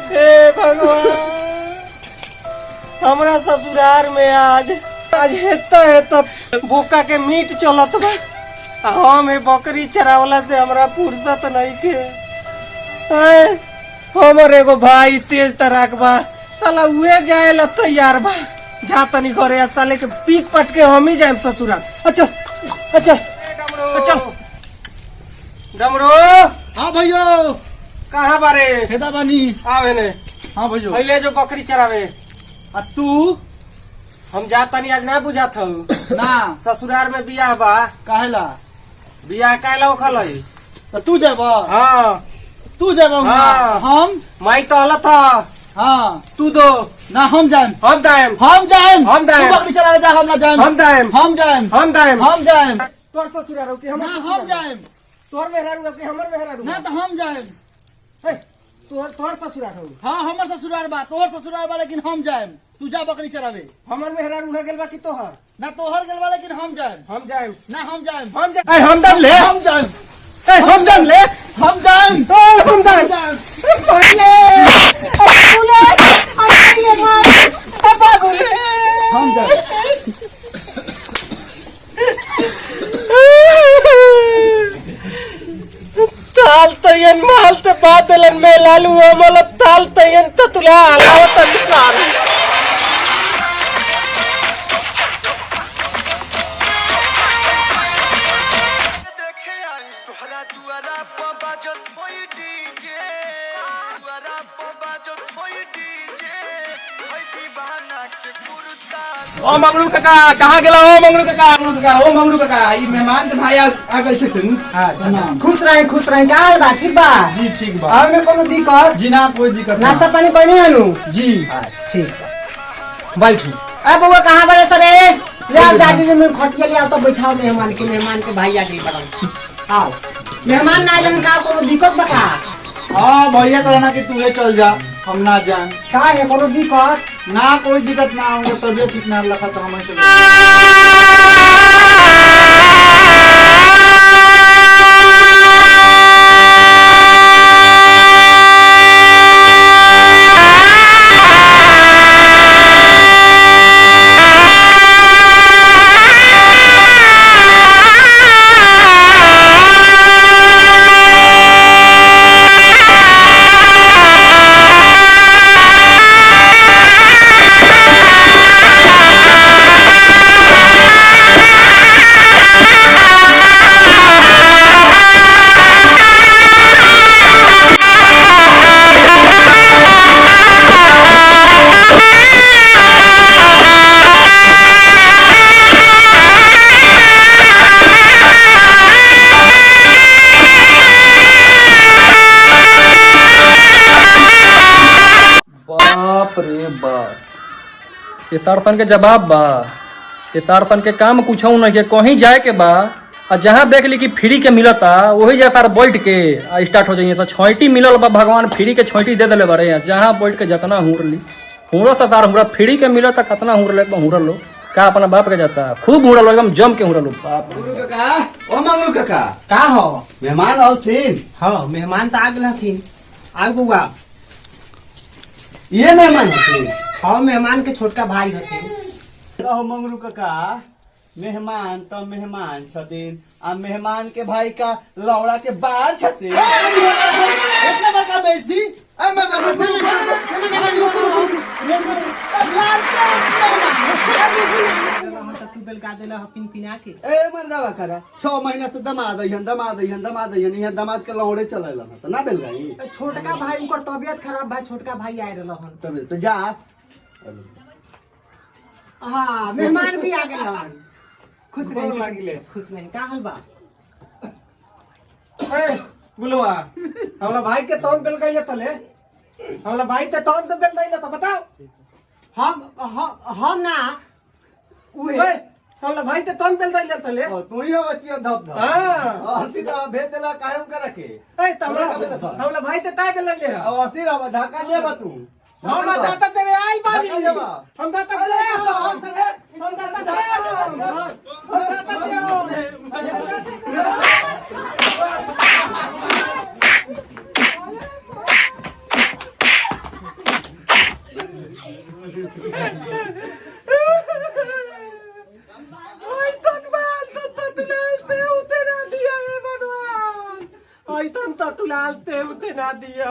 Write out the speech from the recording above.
हे भगवान, हमरा ससुराल में आज हेता बोका के मीट चलत बा। हम बकरी चरावला से हमरा फुर्सत नहीं के। हमर एगो भाई तेज तराक बा, साला उहे जाए ला तैयार बा। जा तनी घरे साले के पीट पट के हम ही जाए ससुराल। अच्छा अच्छा अच्छा डमरू। हाँ भैया, कहाँ बारे? हेदा बानी। आवे ने। हाँ भैया। पहले जो बकरी चरावे। आ तू? हम जातनी आज ना बुझात हूँ ना। ससुराल में बियाह बा। काहेला? बियाह काहेला उखल है? तो तू जाबा? हाँ तू जाबा? हाँ। हम? माई तो हला था। हाँ। तू दो। ना हम जाएम। हम जाएम। हम जाएम। हम जाएम। तू बकरी चरावे जा, हम ना जाएम। हम जाएम। हम जाएम। हम जाएम। हम जाएम। तोर ससुराल हो कि हमर? ना हम जाएम। तोर मेहरारू हो कि हमर मेहरारू? ना तो हम जाएम। तोर ससुराल हो? हाँ हमर ससुराल बा, तोहर ससुराल बा, लेकिन हम जाएम। तू जा बकरी चरावे। हमर मेहरारू हो गेल बा कि तोहर? ना तोहर गेल बा, लेकिन हम जाएम। हम जाएम। ना हम जाएम। हम जाएम। हम दाम ले। हम जाएम। हम दाम ले। हम जाएम। हम दाम। हम जाएम। ताल तयन माल ते बादलन में लालू अमल ताल तयन ततुला हलावत निसार। देखे आई तोहरा दुआरा पर बाजत होई डीजे, दुआरा पर बाजत होई डीजे, होई दीवाना के कुर्ता। ओ मंगरू काका कहाँ गेला? ओ मंगरू काका, ओ मंगरू काका, ई मेहमान के भाई आ गइल छथिन। हाँ खुश रहे का हाल बा? ठीक बा जी, ठीक बा। आवे में कोनो दिक्कत? जी ना, कोई दिक्कत नहीं। नाश्ता पानी कोई नहीं आनू? जी। अच्छा ठीक बा, बैठू। ए बउआ कहाँ बड़े सरे? ले आओ जाजी जी में खटिया ले आओ तो बैठाओ मेहमान के भाई आ गई बड़ा। आओ मेहमान ना आइलन का कोनो दिक्कत बा का? हाँ भैया कहना कि तू चल जा, हम ना जाएं। का है कोनो दिक्कत? ना कोई दिक्कत ना, हमको तबियत ठीक ना लगा तो हम चल। बाप रे बाप, ये सारसन के जवाब बा। ये सारसन के काम कुछ नहीं है, कहीं जाए के बा और जहाँ देख ली कि फ्री के मिलता वही जैसा बैठ के स्टार्ट हो जाइए। छोटी मिलल बा, भगवान फ्री के छोटी दे दिले बारे। जहाँ बैठ के जितना हुर ली हुरो से सार हुरा फ्री के मिलता, कितना हुरल लो का अपना बाप के जाता खूब हुरल, एकदम जम के हुरल। बाप मंगरू काका, ओ मंगरू काका, का हो? मेहमान आल थीन। हाँ मेहमान तो आ गए थी। आग बउआ, ये मेहमान हथिन? हाँ मेहमान के छोटका भाई हथिन। हो मंगरू काका, मेहमान तो मेहमान छथिन, आ मेहमान के भाई का लौड़ा के बार छथिन। इतना बड़का बेच दी। ए मर्दावा करा 6 महीना से दमाद यहाँ दमाद के लौड़े चले तो ना बेल गई। छोटका भाई उनकर तबियत खराब भाई, छोटका भाई आए रहन। तब तो जा। हाँ मेहमान भी आ गए। खुश नहीं खुश नहीं का हाल बा? बुलवा हमरा भाई के तौन बेल गई तले, हमरा भाई ते तौन तो बेल गई तो बताओ। हम ना उहे हमरा भाई ते तौन बेल गई तले। तू ही हो बच्ची धप धप। हां अस्सी का भेज देला काहे हम करे के? ए हमरा भाई ते ताय बेल ले। अस्सी रहा ढाका देबा तू। हम दाता देवे आई बानी। ढाका देबा। हम दाता देवे हम दाता देवे। आई तनवान तो ततुलाल ते उते ना दिया हे भगवान आई तन ततुलाल ते उते ना दिया